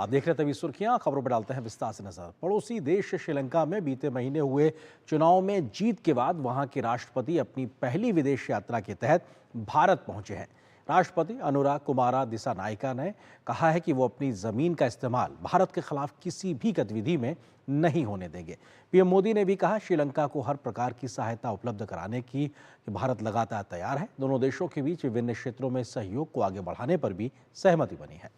आप देख रहे तभी सुर्खियां, खबरों पर डालते हैं विस्तार से नजर। पड़ोसी देश श्रीलंका में बीते महीने हुए चुनाव में जीत के बाद वहां के राष्ट्रपति अपनी पहली विदेश यात्रा के तहत भारत पहुंचे हैं। राष्ट्रपति अनुरा कुमारा दिसानायका ने कहा है कि वो अपनी जमीन का इस्तेमाल भारत के खिलाफ किसी भी गतिविधि में नहीं होने देंगे। पीएम मोदी ने भी कहा श्रीलंका को हर प्रकार की सहायता उपलब्ध कराने की भारत लगातार तैयार है। दोनों देशों के बीच विभिन्न क्षेत्रों में सहयोग को आगे बढ़ाने पर भी सहमति बनी है।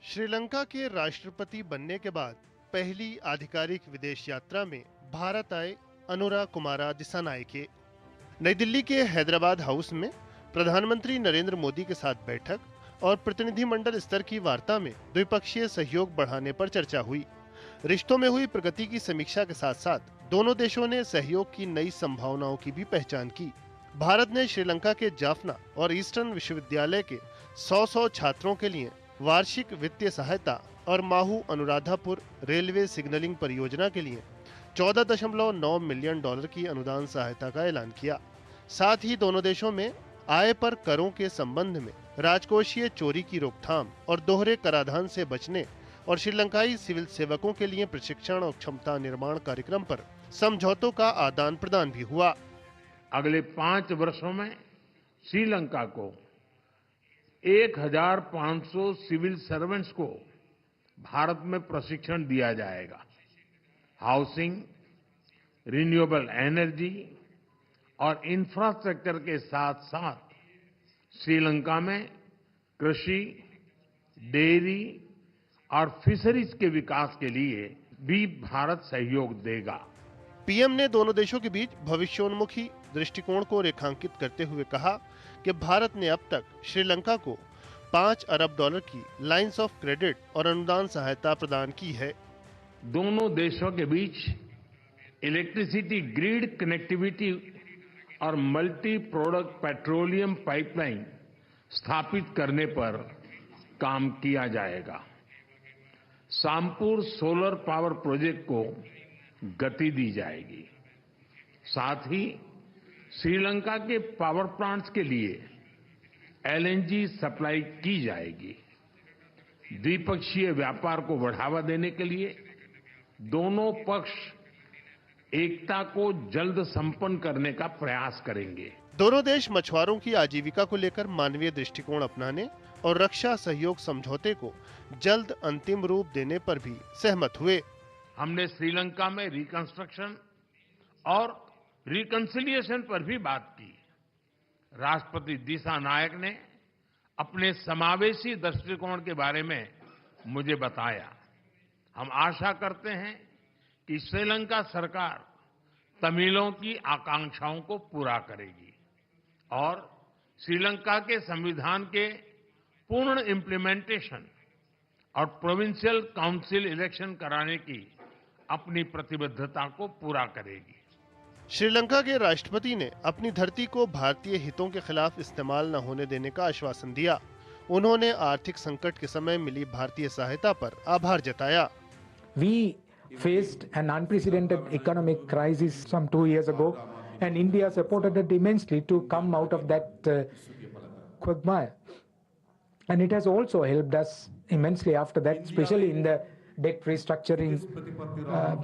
श्रीलंका के राष्ट्रपति बनने के बाद पहली आधिकारिक विदेश यात्रा में भारत आए अनुरा कुमारा दिसानायके। नई दिल्ली के हैदराबाद हाउस में प्रधानमंत्री नरेंद्र मोदी के साथ बैठक और प्रतिनिधिमंडल स्तर की वार्ता में द्विपक्षीय सहयोग बढ़ाने पर चर्चा हुई। रिश्तों में हुई प्रगति की समीक्षा के साथ साथ दोनों देशों ने सहयोग की नई संभावनाओं की भी पहचान की। भारत ने श्रीलंका के जाफना और ईस्टर्न विश्वविद्यालय के 100 छात्रों के लिए वार्षिक वित्तीय सहायता और माहू अनुराधापुर रेलवे सिग्नलिंग परियोजना के लिए $14.9 मिलियन की अनुदान सहायता का ऐलान किया। साथ ही दोनों देशों में आय पर करों के संबंध में राजकोषीय चोरी की रोकथाम और दोहरे कराधान से बचने और श्रीलंकाई सिविल सेवकों के लिए प्रशिक्षण और क्षमता निर्माण कार्यक्रम पर समझौतों का आदान प्रदान भी हुआ। अगले 5 वर्षों में श्रीलंका को 1500 सिविल सर्वेंट्स को भारत में प्रशिक्षण दिया जाएगा। हाउसिंग, रिन्यूएबल एनर्जी और इंफ्रास्ट्रक्चर के साथ साथ श्रीलंका में कृषि, डेयरी और फिशरीज के विकास के लिए भी भारत सहयोग देगा। पीएम ने दोनों देशों के बीच भविष्योन्मुखी दृष्टिकोण को रेखांकित करते हुए कहा कि भारत ने अब तक श्रीलंका को $5 अरब की लाइंस ऑफ क्रेडिट और अनुदान सहायता प्रदान की है। दोनों देशों के बीच इलेक्ट्रिसिटी ग्रिड कनेक्टिविटी और मल्टी प्रोडक्ट पेट्रोलियम पाइपलाइन स्थापित करने पर काम किया जाएगा। सामपुर सोलर पावर प्रोजेक्ट को गति दी जाएगी। साथ ही श्रीलंका के पावर प्लांट्स के लिए एलएनजी सप्लाई की जाएगी। द्विपक्षीय व्यापार को बढ़ावा देने के लिए दोनों पक्ष एकता को जल्द संपन्न करने का प्रयास करेंगे। दोनों देश मछुआरों की आजीविका को लेकर मानवीय दृष्टिकोण अपनाने और रक्षा सहयोग समझौते को जल्द अंतिम रूप देने पर भी सहमत हुए। हमने श्रीलंका में रिकंस्ट्रक्शन और रिकंसिलिएशन पर भी बात की। राष्ट्रपति दिसानायक ने अपने समावेशी दृष्टिकोण के बारे में मुझे बताया। हम आशा करते हैं कि श्रीलंका सरकार तमिलों की आकांक्षाओं को पूरा करेगी और श्रीलंका के संविधान के पूर्ण इम्प्लीमेंटेशन और प्रोविंशियल काउंसिल इलेक्शन कराने की अपनी प्रतिबद्धता को पूरा करेगी। श्रीलंका के राष्ट्रपति ने अपनी धरती को भारतीय हितों के खिलाफ इस्तेमाल न होने देने का आश्वासन दिया। उन्होंने आर्थिक संकट के समय मिली भारतीय सहायता पर आभार जताया। We faced an unprecedented economic crisis some 2 years ago, and India supported it immensely to come out of that quagmire. And it has also helped us immensely after that, especially in the debt restructuring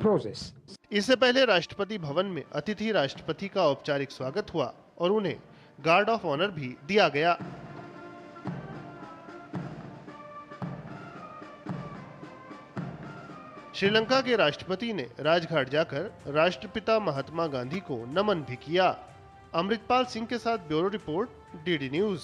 process. इससे पहले राष्ट्रपति भवन में अतिथि राष्ट्रपति का औपचारिक स्वागत हुआ और उन्हें गार्ड ऑफ ऑनर भी दिया गया। श्रीलंका के राष्ट्रपति ने राजघाट जाकर राष्ट्रपिता महात्मा गांधी को नमन भी किया। अमृतपाल सिंह के साथ ब्यूरो रिपोर्ट, डीडी न्यूज।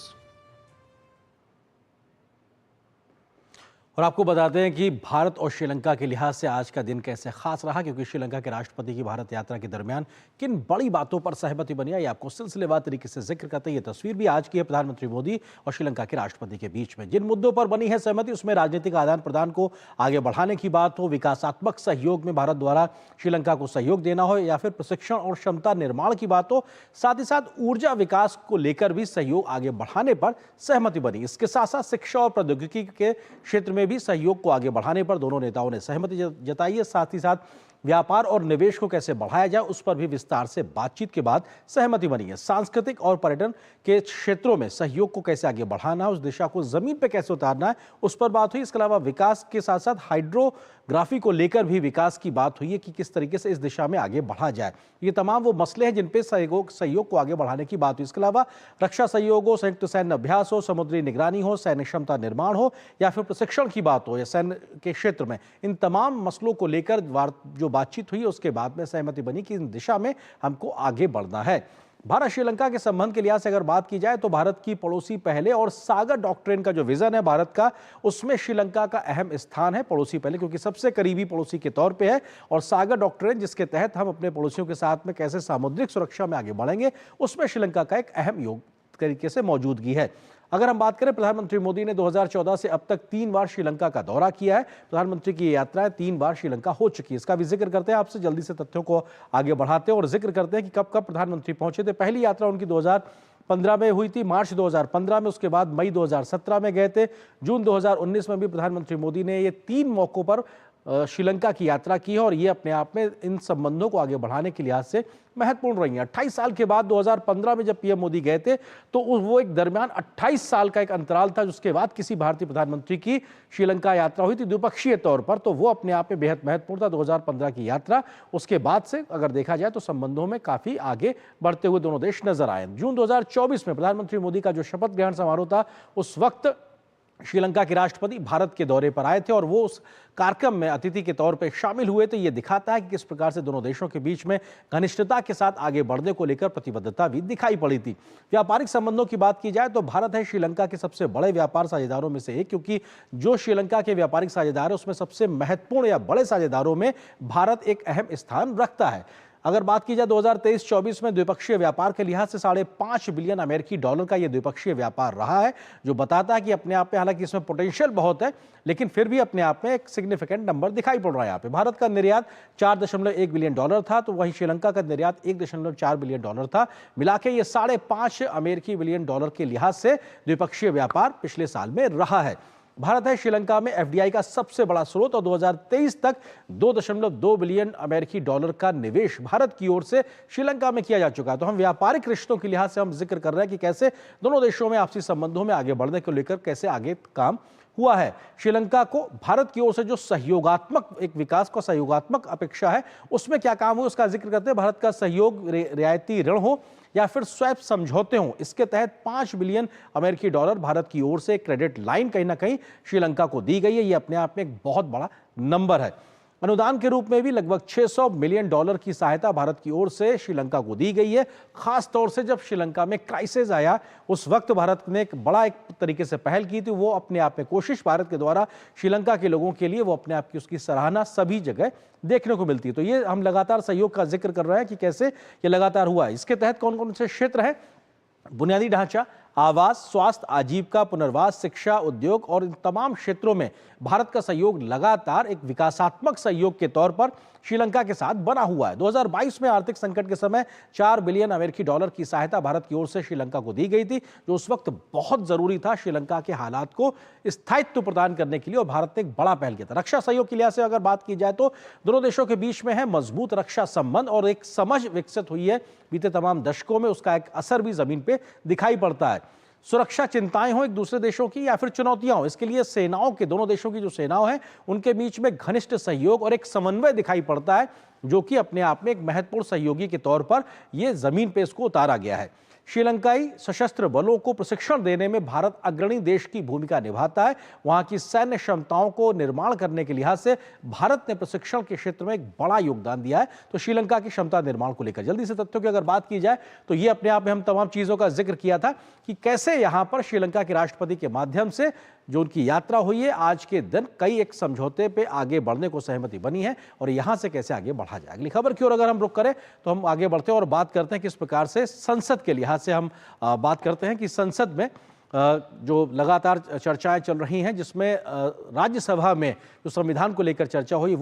और आपको बताते हैं कि भारत और श्रीलंका के लिहाज से आज का दिन कैसे खास रहा, क्योंकि श्रीलंका के राष्ट्रपति की भारत यात्रा के दरमियान किन बड़ी बातों पर सहमति बनी है, ये आपको सिलसिलेवार तरीके से जिक्र करते हैं। ये तस्वीर भी आज की है प्रधानमंत्री मोदी और श्रीलंका के राष्ट्रपति के बीच में। जिन मुद्दों पर बनी है सहमति, उसमें राजनीतिक आदान प्रदान को आगे बढ़ाने की बात हो, विकासात्मक सहयोग में भारत द्वारा श्रीलंका को सहयोग देना हो, या फिर प्रशिक्षण और क्षमता निर्माण की बात हो, साथ ही साथ ऊर्जा विकास को लेकर भी सहयोग आगे बढ़ाने पर सहमति बनी। इसके साथ साथ शिक्षा और प्रौद्योगिकी के क्षेत्र में भी सहयोग को आगे बढ़ाने पर दोनों नेताओं ने सहमति जताई है। साथ ही साथ व्यापार और निवेश को कैसे बढ़ाया जाए उस पर भी विस्तार से बातचीत के बाद सहमति बनी है। सांस्कृतिक और पर्यटन के क्षेत्रों में सहयोग को कैसे आगे बढ़ाना है, उस दिशा को जमीन पर कैसे उतारना है, उस पर बात हुई। इसके अलावा विकास के साथ साथ हाइड्रोग्राफी को लेकर भी विकास की बात हुई है कि किस तरीके से इस दिशा में आगे बढ़ा जाए। ये तमाम वो मसले हैं जिन पे सहयोग को आगे बढ़ाने की बात हुई। इसके अलावा रक्षा सहयोग हो, संयुक्त सैन्य अभ्यास हो, समुद्री निगरानी हो, सैन्य क्षमता निर्माण हो या फिर प्रशिक्षण की बात हो या सैन्य के क्षेत्र में, इन तमाम मसलों को लेकर जो बातचीत हुई उसके बाद में सहमति बनी कि इन दिशा में हमको आगे बढ़ना है। भारत श्रीलंका के संबंध के लिहाज से अगर बात की जाए तो भारत की पड़ोसी पहले और सागर डॉक्ट्रिन का जो विजन है भारत का, उसमें श्रीलंका का अहम स्थान है। पड़ोसी पहले क्योंकि सबसे करीबी पड़ोसी के तौर पे है, और सागर डॉक्ट्रिन जिसके तहत हम अपने पड़ोसियों के साथ में कैसे सामुद्रिक सुरक्षा में आगे बढ़ेंगे, उसमें श्रीलंका का एक अहम योग तरीके से मौजूदगी है। अगर हम बात करें, प्रधानमंत्री मोदी ने 2014 से अब तक 3 बार श्रीलंका का दौरा किया है। प्रधानमंत्री की यात्राएं 3 बार श्रीलंका हो चुकी है। इसका भी जिक्र करते हैं आपसे, जल्दी से तथ्यों को आगे बढ़ाते हैं और जिक्र करते हैं कि कब कब प्रधानमंत्री पहुंचे थे। पहली यात्रा उनकी 2015 में हुई थी, मार्च 2015 में, उसके बाद मई 2017 में गए थे। जून 2019 में भी प्रधानमंत्री मोदी ने ये 3 मौकों पर श्रीलंका की यात्रा की है और ये अपने आप में इन संबंधों को आगे बढ़ाने के लिहाज से महत्वपूर्ण रही है। 28 साल के बाद 2015 में जब पीएम मोदी गए थे तो वो एक दरमियान 28 साल का एक अंतराल था जिसके बाद किसी भारतीय प्रधानमंत्री की श्रीलंका यात्रा हुई थी द्विपक्षीय तौर पर, तो वो अपने आप में बेहद महत्वपूर्ण था 2015 की यात्रा। उसके बाद से अगर देखा जाए तो संबंधों में काफी आगे बढ़ते हुए दोनों देश नजर आए। जून 2024 में प्रधानमंत्री मोदी का जो शपथ ग्रहण समारोह था, उस वक्त श्रीलंका के राष्ट्रपति भारत के दौरे पर आए थे और वो उस कार्यक्रम में अतिथि के तौर पर शामिल हुए थे। ये दिखाता है कि किस प्रकार से दोनों देशों के बीच में घनिष्ठता के साथ आगे बढ़ने को लेकर प्रतिबद्धता भी दिखाई पड़ी थी। व्यापारिक संबंधों की बात की जाए तो भारत है श्रीलंका के सबसे बड़े व्यापार साझेदारों में से एक, क्योंकि जो श्रीलंका के व्यापारिक साझेदार है उसमें सबसे महत्वपूर्ण या बड़े साझेदारों में भारत एक अहम स्थान रखता है। अगर बात की जाए 2023-24 में द्विपक्षीय व्यापार के लिहाज से $5.5 बिलियन अमेरिकी डॉलर का यह द्विपक्षीय व्यापार रहा है, जो बताता है कि अपने आप में, हालांकि इसमें पोटेंशियल बहुत है, लेकिन फिर भी अपने आप में एक सिग्निफिकेंट नंबर दिखाई पड़ रहा है। यहाँ पे भारत का निर्यात $4.1 बिलियन था, तो वहीं श्रीलंका का निर्यात $1.4 बिलियन था। मिला के ये $5.5 अमेरिकी बिलियन के लिहाज से द्विपक्षीय व्यापार पिछले साल में रहा है। भारत है श्रीलंका में एफडीआई का सबसे बड़ा स्रोत और 2023 तक $2.2 बिलियन अमेरिकी डॉलर का निवेश भारत की ओर से श्रीलंका में किया जा चुका है। तो हम व्यापारिक रिश्तों के लिहाज से हम जिक्र कर रहे हैं कि कैसे दोनों देशों में आपसी संबंधों में आगे बढ़ने को लेकर कैसे आगे काम हुआ है। श्रीलंका को भारत की ओर से जो सहयोगात्मक एक विकास का सहयोगात्मक अपेक्षा है, उसमें क्या काम हुआ उसका जिक्र करते हैं। भारत का सहयोग रियायती ऋण हो या फिर स्वैप समझौते हों, इसके तहत $5 बिलियन अमेरिकी डॉलर भारत की ओर से क्रेडिट लाइन कहीं ना कहीं श्रीलंका को दी गई है। ये अपने आप में एक बहुत बड़ा नंबर है। अनुदान के रूप में भी लगभग $600 मिलियन की सहायता भारत की ओर से श्रीलंका को दी गई है। खास तौर से जब श्रीलंका में क्राइसिस आया, उस वक्त भारत ने एक तरीके से पहल की थी। वो अपने आप में कोशिश भारत के द्वारा श्रीलंका के लोगों के लिए, वो अपने आप की उसकी सराहना सभी जगह देखने को मिलती है। तो ये हम लगातार सहयोग का जिक्र कर रहे हैं कि कैसे ये लगातार हुआ है। इसके तहत कौन कौन से क्षेत्र हैं? बुनियादी ढांचा, आवास, स्वास्थ्य, आजीविका, पुनर्वास, शिक्षा, उद्योग और इन तमाम क्षेत्रों में भारत का सहयोग लगातार एक विकासात्मक सहयोग के तौर पर श्रीलंका के साथ बना हुआ है। 2022 में आर्थिक संकट के समय $4 बिलियन अमेरिकी डॉलर की सहायता भारत की ओर से श्रीलंका को दी गई थी, जो उस वक्त बहुत जरूरी था श्रीलंका के हालात को स्थायित्व प्रदान करने के लिए, और भारत ने एक बड़ा पहल किया था। रक्षा सहयोग के लिहाज से अगर बात की जाए तो दोनों देशों के बीच में है मजबूत रक्षा संबंध और एक समझ विकसित हुई है बीते तमाम दशकों में। उसका एक असर भी जमीन पे दिखाई पड़ता है। सुरक्षा चिंताएं हो एक दूसरे देशों की या फिर चुनौतियां हो, इसके लिए सेनाओं के, दोनों देशों की जो सेनाओं हैं उनके बीच में घनिष्ठ सहयोग और एक समन्वय दिखाई पड़ता है, जो कि अपने आप में एक महत्वपूर्ण सहयोगी के तौर पर यह जमीन पे इसको उतारा गया है। श्रीलंकाई सशस्त्र बलों को प्रशिक्षण देने में भारत अग्रणी देश की भूमिका निभाता है। वहां की सैन्य क्षमताओं को निर्माण करने के लिहाज से भारत ने प्रशिक्षण के क्षेत्र में एक बड़ा योगदान दिया है। तो श्रीलंका की क्षमता निर्माण को लेकर जल्दी से तथ्यों की अगर बात की जाए तो ये अपने आप में हम तमाम चीजों का जिक्र किया था कि कैसे यहां पर श्रीलंका के राष्ट्रपति के माध्यम से जो उनकी यात्रा हुई है, आज के दिन कई एक समझौते पे आगे बढ़ने को सहमति बनी है और यहां से कैसे आगे बढ़ा जाए। अगली खबर की ओर अगर हम रुख करें तो हम आगे बढ़ते हैं और बात करते हैं किस प्रकार से संसद के लिहाज से हम बात करते हैं कि संसद में जो लगातार चर्चाएं चल रही हैं, जिसमें राज्यसभा में जो संविधान को लेकर चर्चा हुई